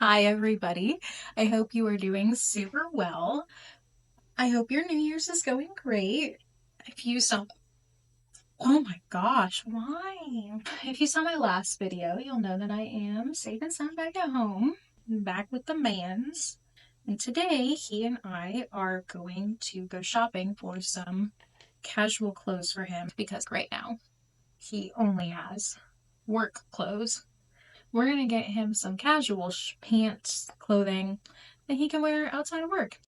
Hi, everybody. I hope you are doing super well. I hope your New Year's is going great. If you saw, oh my gosh, why? If you saw my last video, you'll know that I am safe and sound back at home, back with the mans. And today, he and I are going to go shopping for some casual clothes for him because right now he only has work clothes. We're going to get him some casual pants, clothing that he can wear outside of work.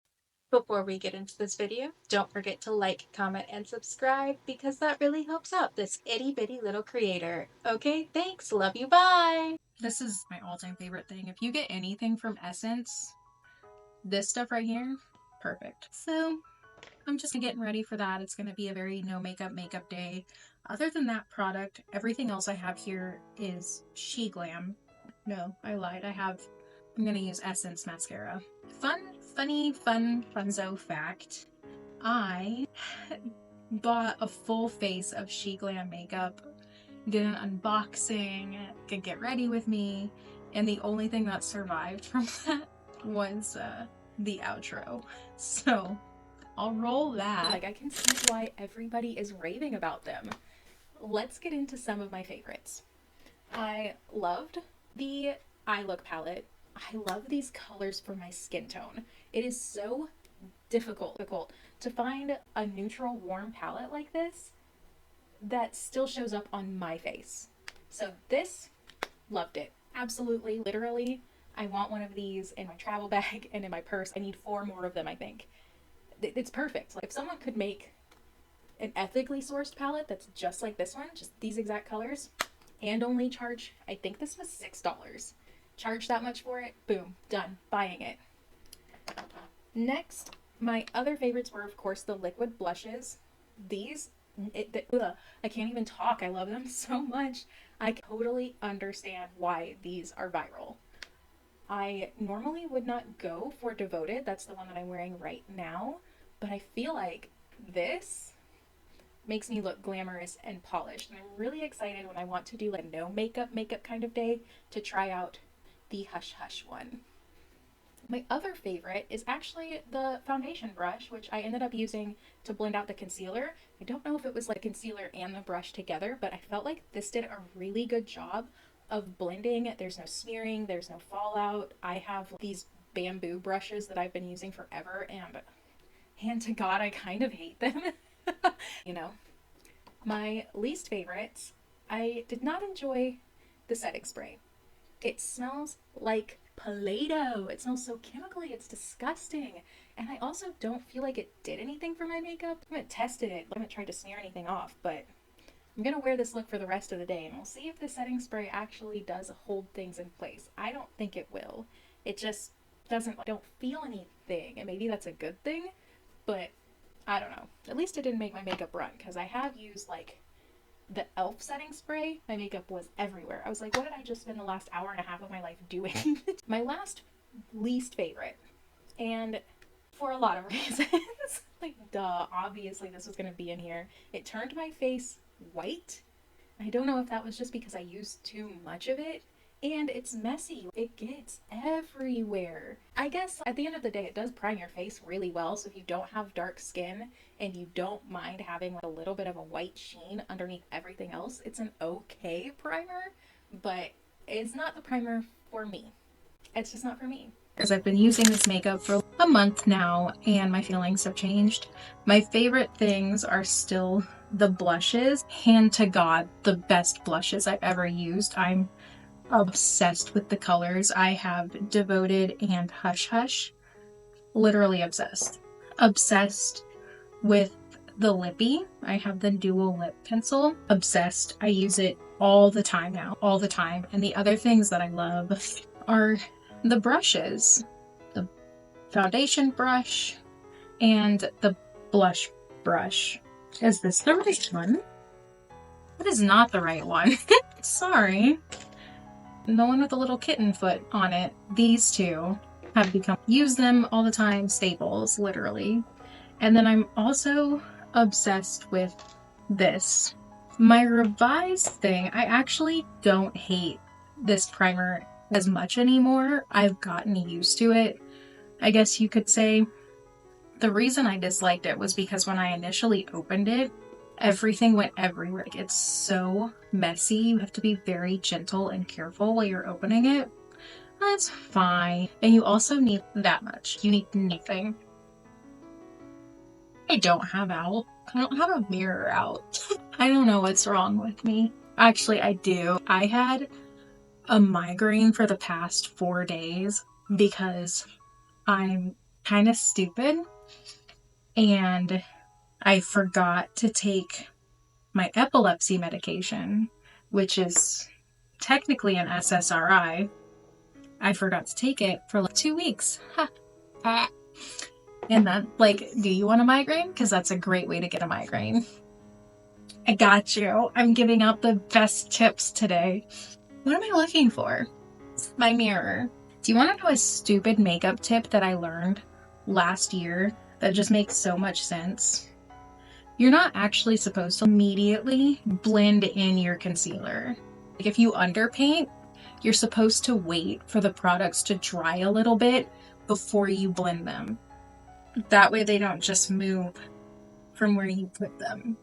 Before we get into this video, don't forget to like, comment, and subscribe because that really helps out this itty bitty little creator. Okay, thanks, love you, bye! This is my all-time favorite thing. If you get anything from Essence, this stuff right here, perfect. So, I'm just getting ready for that. It's going to be a very no makeup day. Other than that product, everything else I have here is SheGlam. No, I lied. I'm going to use Essence mascara. Funzo fact. I bought a full face of SheGlam makeup, did an unboxing, could get ready with me, and the only thing that survived from that was the outro. So, I'll roll that. I can see why everybody is raving about them. Let's get into some of my favorites. I loved the eye look palette. I love these colors for my skin tone. It is so difficult to find a neutral warm palette like this that still shows up on my face. So this, loved it. Absolutely, literally, I want one of these in my travel bag and in my purse. I need 4 more of them, I think. It's perfect. Like if someone could make an ethically sourced palette that's just like this one, just these exact colors, and only charge, I think this was $6. Charge that much for it, boom, done, buying it. Next, my other favorites were of course the liquid blushes. These, I can't even talk, I love them so much. I totally understand why these are viral. I normally would not go for Devoted, that's the one that I'm wearing right now, but I feel like this makes me look glamorous and polished. And I'm really excited when I want to do like a no makeup kind of day to try out the Hush Hush one. My other favorite is actually the foundation brush, which I ended up using to blend out the concealer. I don't know if it was like concealer and the brush together, but I felt like this did a really good job of blending. There's no smearing, there's no fallout. I have these bamboo brushes that I've been using forever, and hand to God, I kind of hate them. You know. My least favorites, I did not enjoy the setting spray. It smells like Play-Doh. It smells so chemically, it's disgusting. And I also don't feel like it did anything for my makeup. I haven't tested it, I haven't tried to smear anything off, but I'm gonna wear this look for the rest of the day and we'll see if the setting spray actually does hold things in place. I don't think it will. It just don't feel anything, and maybe that's a good thing, but I don't know. At least it didn't make my makeup run, because I have used like the e.l.f. setting spray. My makeup was everywhere. I was like, what did I just spend the last hour and a half of my life doing? My least favorite, and for a lot of reasons, like duh, obviously this was going to be in here. It turned my face white. I don't know if that was just because I used too much of it, and it's messy. It gets everywhere. I guess at the end of the day, it does prime your face really well, so if you don't have dark skin and you don't mind having like a little bit of a white sheen underneath everything else, it's an okay primer, but it's not the primer for me. It's just not for me. Because I've been using this makeup for a month now and my feelings have changed. My favorite things are still the blushes. Hand to God, the best blushes I've ever used. I'm obsessed with the colors. I have Devoted and Hush Hush. Literally obsessed. Obsessed with the lippy. I have the dual lip pencil. Obsessed. I use it all the time now. All the time. And the other things that I love are the brushes. The foundation brush and the blush brush. Is this the right one? That is not the right one. Sorry. The one with the little kitten foot on it. These two have use them all the time, staples, literally. And then I'm also obsessed with this. My revised thing, I actually don't hate this primer as much anymore. I've gotten used to it, I guess you could say. The reason I disliked it was because when I initially opened it, everything went everywhere. Like, it's so messy. You have to be very gentle and careful while you're opening it. That's fine. And you also need that much. You need nothing. I don't have out. I don't have a mirror out. I don't know what's wrong with me. Actually, I do. I had a migraine for the past 4 days because I'm kind of stupid and I forgot to take my epilepsy medication, which is technically an SSRI. I forgot to take it for like 2 weeks. And then, like, do you want a migraine? Because that's a great way to get a migraine. I got you. I'm giving out the best tips today. What am I looking for? My mirror. Do you want to know a stupid makeup tip that I learned last year that just makes so much sense? You're not actually supposed to immediately blend in your concealer. Like, if you underpaint, you're supposed to wait for the products to dry a little bit before you blend them. That way they don't just move from where you put them.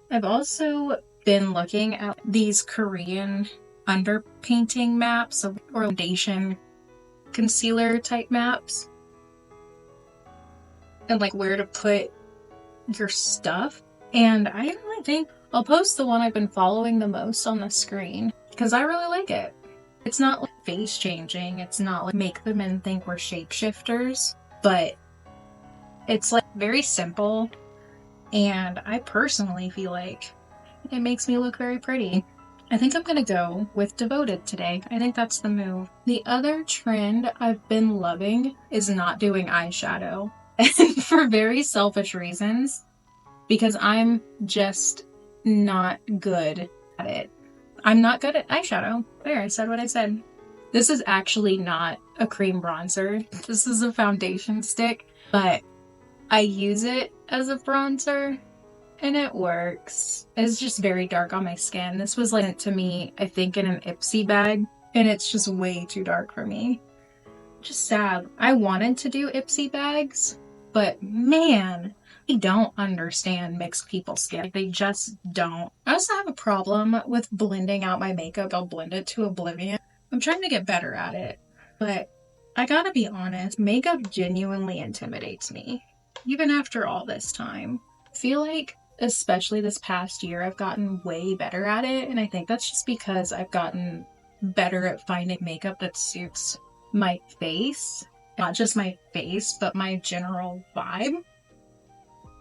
I've also been looking at these Korean underpainting maps or foundation concealer type maps and like where to put your stuff. And I really think I'll post the one I've been following the most on the screen because I really like it. It's not like face changing. It's not like make the men think we're shapeshifters, but it's like very simple. And I personally feel like it makes me look very pretty. I think I'm gonna go with Devoted today. I think that's the move. The other trend I've been loving is not doing eyeshadow. And for very selfish reasons, because I'm just not good at it. I'm not good at eyeshadow. There, I said what I said. This is actually not a cream bronzer. This is a foundation stick, but I use it as a bronzer and it works. It's just very dark on my skin. This was like sent to me, I think, in an Ipsy bag, and it's just way too dark for me. Just sad. I wanted to do Ipsy bags, but man, I don't understand mixed people's skin. Like, they just don't. I also have a problem with blending out my makeup. I'll blend it to oblivion. I'm trying to get better at it, but I gotta be honest, makeup genuinely intimidates me. Even after all this time. I feel like, especially this past year, I've gotten way better at it, and I think that's just because I've gotten better at finding makeup that suits my face. Not just my face, but my general vibe.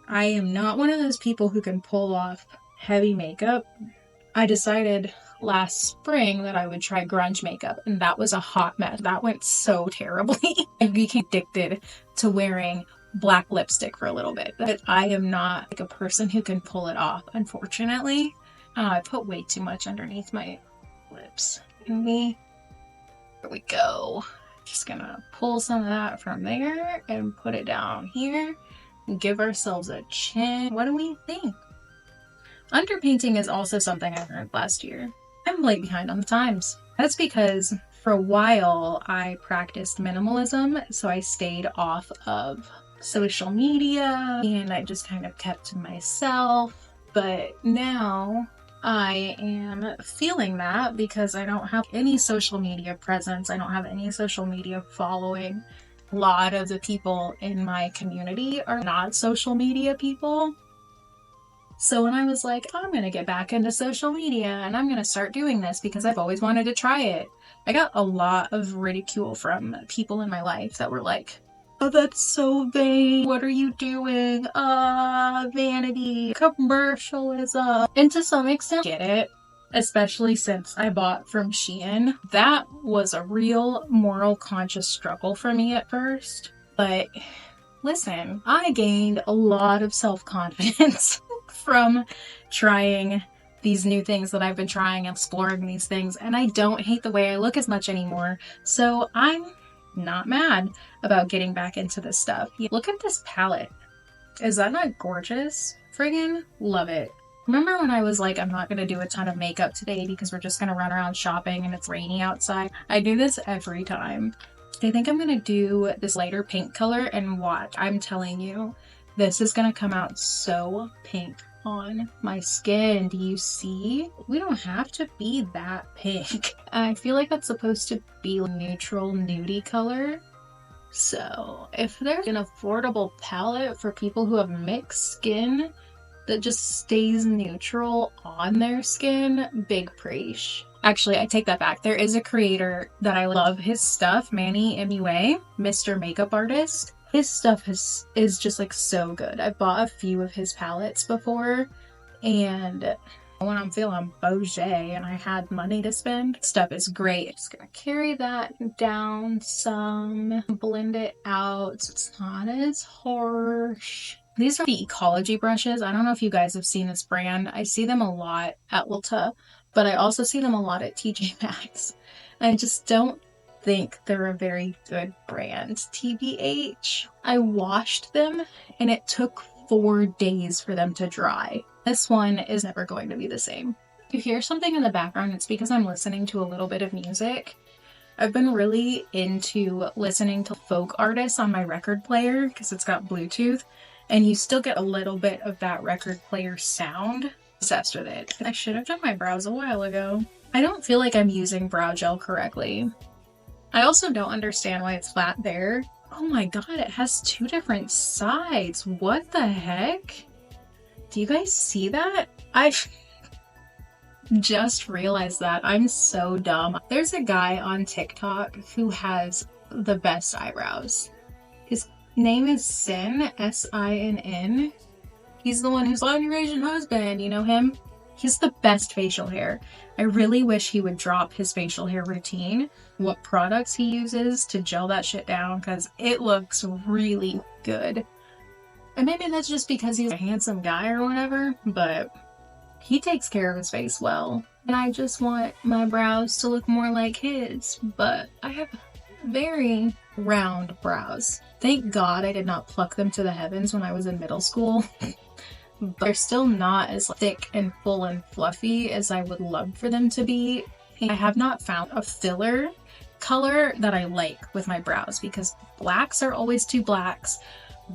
I am not one of those people who can pull off heavy makeup. I decided last spring that I would try grunge makeup, and that was a hot mess. That went so terribly. I became addicted to wearing black lipstick for a little bit, but I am not like a person who can pull it off, unfortunately. I put way too much underneath my lips. There we go. Just gonna pull some of that from there and put it down here and give ourselves a chin. What do we think? Underpainting is also something I learned last year. I'm late behind on the times. That's because for a while I practiced minimalism, so I stayed off of social media and I just kind of kept to myself. But now I am feeling that because I don't have any social media presence. I don't have any social media following. A lot of the people in my community are not social media people. So when I was like, I'm gonna get back into social media and I'm gonna start doing this because I've always wanted to try it, I got a lot of ridicule from people in my life that were like, oh, that's so vain. What are you doing? Vanity, commercialism. And to some extent, I get it, especially since I bought from Shein. That was a real moral conscious struggle for me at first. But listen, I gained a lot of self-confidence from trying these new things that I've been trying, exploring these things, and I don't hate the way I look as much anymore. So I'm not mad about getting back into this stuff. Look at this palette. Is that not gorgeous? Friggin' love it. Remember when I was like, I'm not going to do a ton of makeup today because we're just going to run around shopping and it's rainy outside? I do this every time. I think I'm going to do this lighter pink color and watch. I'm telling you, this is going to come out so pink on my skin. Do you see? We don't have to be that pink. I feel like that's supposed to be a neutral nudie color. So if there's an affordable palette for people who have mixed skin that just stays neutral on their skin, big praise. Actually, I take that back. There is a creator that I love his stuff, Manny MUA, Mr. Makeup Artist. His stuff is just like so good. I bought a few of his palettes before, and when I'm feeling bougie and I had money to spend, stuff is great. Just gonna carry that down some, blend it out so it's not as harsh. These are the Ecology brushes. I don't know if you guys have seen this brand. I see them a lot at Ulta, but I also see them a lot at TJ Maxx. I just don't think they're a very good brand. TBH. I washed them and it took 4 days for them to dry. This one is never going to be the same. If you hear something in the background, it's because I'm listening to a little bit of music. I've been really into listening to folk artists on my record player because it's got Bluetooth, and you still get a little bit of that record player sound. Obsessed with it. I should have done my brows a while ago. I don't feel like I'm using brow gel correctly. I also don't understand why it's flat there. Oh my god, it has 2 different sides. What the heck? Do you guys see that? I just realized that. I'm so dumb. There's a guy on TikTok who has the best eyebrows. His name is Sin, S-I-N-N. He's the one who's on Your Asian Husband. You know him? He's the best facial hair. I really wish he would drop his facial hair routine, what products he uses to gel that shit down, because it looks really good. And maybe that's just because he's a handsome guy or whatever, but he takes care of his face well. And I just want my brows to look more like his, but I have very round brows. Thank God I did not pluck them to the heavens when I was in middle school. But they're still not as thick and full and fluffy as I would love for them to be. I have not found a filler color that I like with my brows because blacks are always too blacks.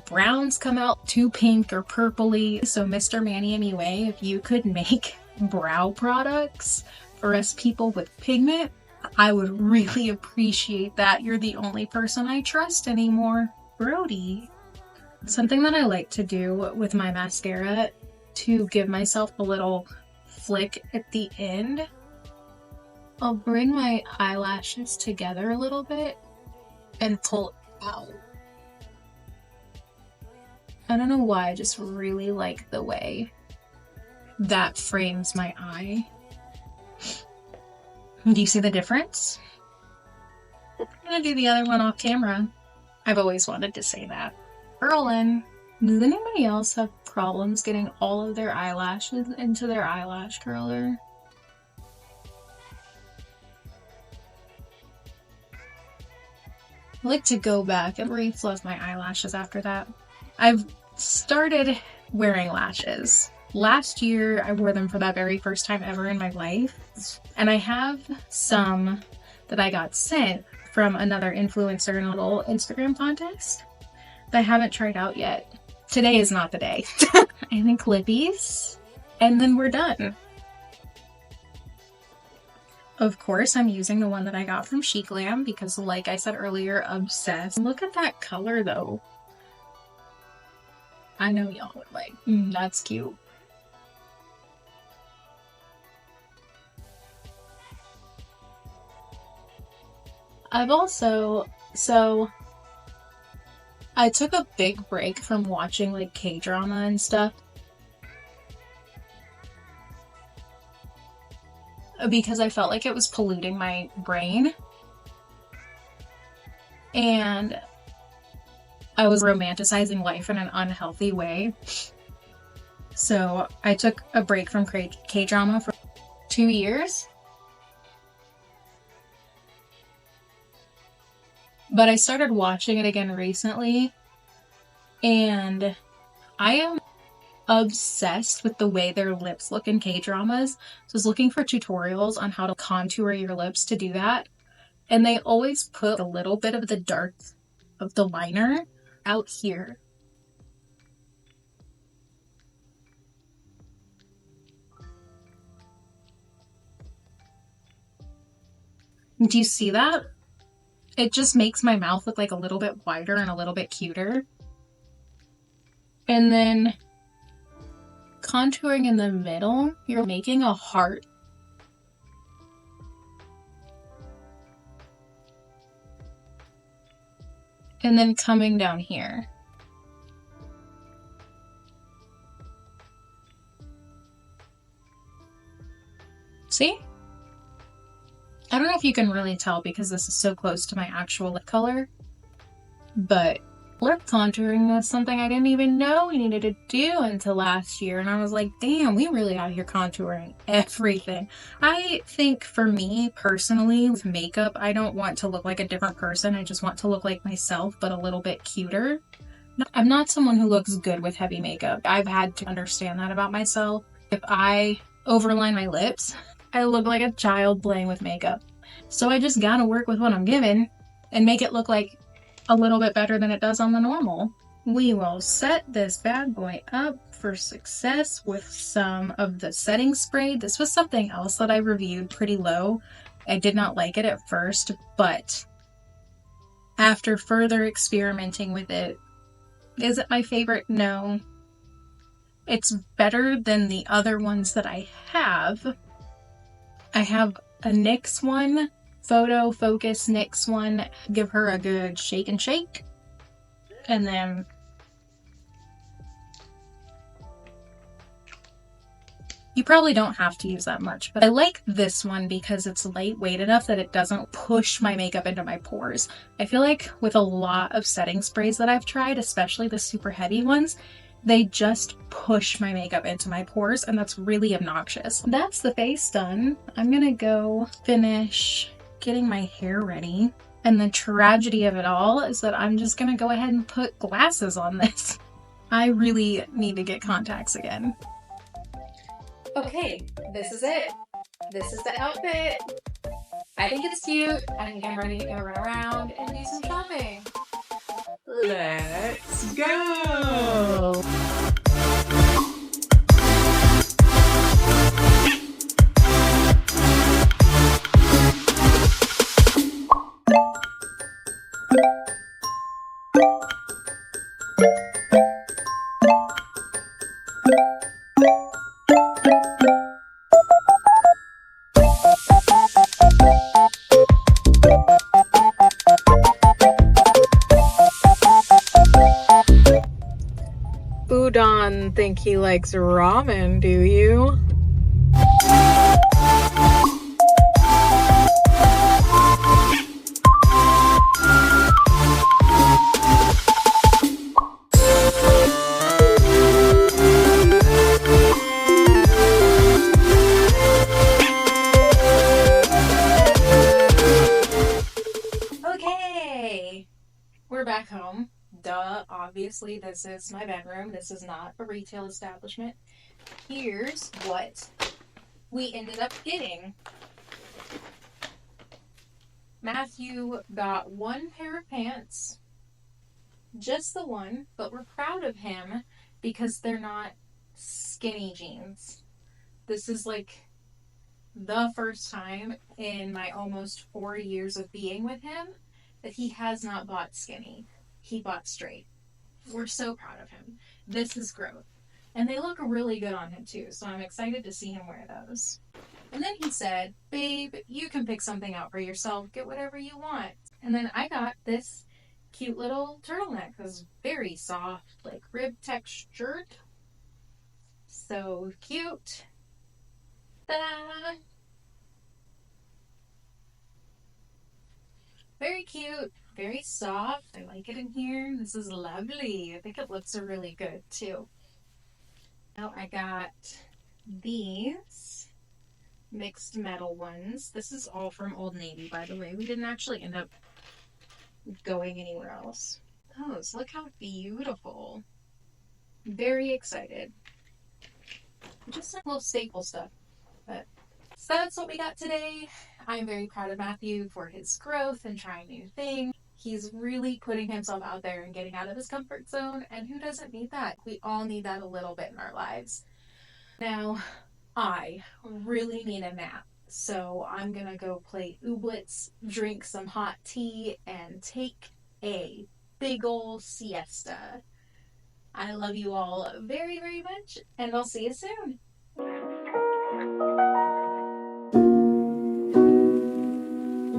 Browns come out too pink or purpley. So Mr. Manny MUA, if you could make brow products for us people with pigment, I would really appreciate that. You're the only person I trust anymore. Brody. Something that I like to do with my mascara to give myself a little flick at the end, I'll bring my eyelashes together a little bit and pull it out. I don't know why, I just really like the way that frames my eye. Do you see the difference? I'm gonna do the other one off camera. I've always wanted to say that. Curling. Does anybody else have problems getting all of their eyelashes into their eyelash curler? I like to go back and refluff my eyelashes after that. I've started wearing lashes. Last year, I wore them for that very first time ever in my life. And I have some that I got sent from another influencer in a little Instagram contest that I haven't tried out yet. Today is not the day. I think lippies, and then we're done. Of course, I'm using the one that I got from SheGlam because, like I said earlier, obsessed. Look at that color, though. I know y'all would like, that's cute. I've also, I took a big break from watching like K-drama and stuff because I felt like it was polluting my brain, and I was romanticizing life in an unhealthy way. So I took a break from K-drama for 2 years. But I started watching it again recently, and I am obsessed with the way their lips look in K-dramas. So I was looking for tutorials on how to contour your lips to do that. And they always put a little bit of the dark of the liner out here. Do you see that? It just makes my mouth look like a little bit wider and a little bit cuter. And then contouring in the middle, you're making a heart. And then coming down here. See? I don't know if you can really tell because this is so close to my actual lip color, but lip contouring was something I didn't even know we needed to do until last year, and I was like, damn, we really out here contouring everything. I think for me personally, with makeup, I don't want to look like a different person. I just want to look like myself, but a little bit cuter. I'm not someone who looks good with heavy makeup. I've had to understand that about myself. If I overline my lips, I look like a child playing with makeup. So I just gotta work with what I'm given and make it look like a little bit better than it does on the normal. We will set this bad boy up for success with some of the setting spray. This was something else that I reviewed pretty low. I did not like it at first, but after further experimenting with it, is it my favorite? No. It's better than the other ones that I have. I have a NYX one, Photo Focus NYX one. Give her a good shake and shake. And then you probably don't have to use that much, but I like this one because it's lightweight enough that it doesn't push my makeup into my pores. I feel like with a lot of setting sprays that I've tried, especially the super heavy ones, they just push my makeup into my pores, and that's really obnoxious. That's the face done. I'm gonna go finish getting my hair ready. And the tragedy of it all is that I'm just gonna go ahead and put glasses on this. I really need to get contacts again. Okay, this is it. This is the outfit. I think it's cute. I think I'm ready to go run around and do some shopping. Let's go! Udon think he likes ramen, do you? Okay, we're back home. Duh, obviously this is my bedroom. This is not a retail establishment. Here's what we ended up getting. Matthew got one pair of pants, just the one, but we're proud of him because they're not skinny jeans. This is like the first time in my almost 4 years of being with him that he has not bought skinny. He bought straight. We're so proud of him. This is growth. And they look really good on him too, so I'm excited to see him wear those. And then he said, babe, you can pick something out for yourself. Get whatever you want. And then I got this cute little turtleneck. It was very soft, like rib textured. So cute. Ta-da! Very cute, very soft. I like it in here. This is lovely. I think it looks really good too. Now I got these mixed metal ones. This is all from Old Navy, by the way. We didn't actually end up going anywhere else. Those, look how beautiful. Very excited. Just some little staple stuff. But so that's what we got today. I'm very proud of Matthew for his growth and trying new things. He's really putting himself out there and getting out of his comfort zone. And who doesn't need that? We all need that a little bit in our lives. Now, I really need a nap. So I'm going to go play ooblets, drink some hot tea, and take a big ol' siesta. I love you all very, very much, and I'll see you soon.